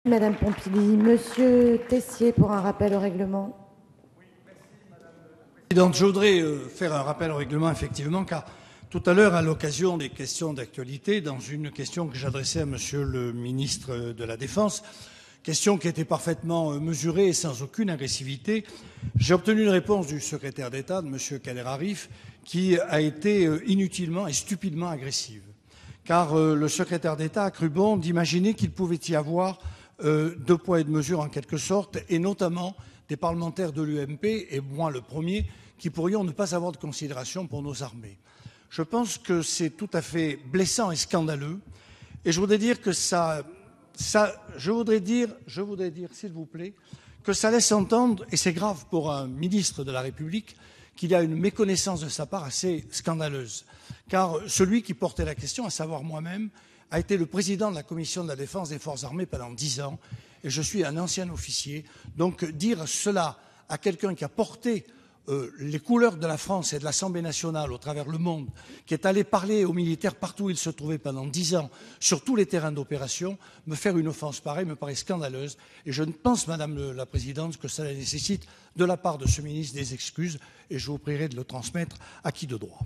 Madame Pompili. Monsieur Tessier pour un rappel au règlement. Présidente, je voudrais faire un rappel au règlement, effectivement, car tout à l'heure, à l'occasion des questions d'actualité, dans une question que j'adressais à Monsieur le ministre de la Défense, question qui était parfaitement mesurée et sans aucune agressivité, j'ai obtenu une réponse du secrétaire d'État, de Monsieur Kader Arif, qui a été inutilement et stupidement agressive. Car le secrétaire d'État a cru bon d'imaginer qu'il pouvait y avoir deux poids et deux mesures en quelque sorte, et notamment des parlementaires de l'UMP, et moi le premier, qui pourrions ne pas avoir de considération pour nos armées. Je pense que c'est tout à fait blessant et scandaleux, et je voudrais dire que je voudrais dire, s'il vous plaît, que ça laisse entendre, et c'est grave pour un ministre de la République, qu'il y a une méconnaissance de sa part assez scandaleuse. Car celui qui portait la question, à savoir moi-même, a été le président de la commission de la défense des forces armées pendant 10 ans, et je suis un ancien officier. Donc dire cela à quelqu'un qui a porté les couleurs de la France et de l'Assemblée nationale au travers le monde, qui est allé parler aux militaires partout où ils se trouvaient pendant 10 ans, sur tous les terrains d'opération, me faire une offense pareille me paraît scandaleuse. Et je pense, Madame la Présidente, que cela nécessite de la part de ce ministre des excuses, et je vous prierai de le transmettre à qui de droit.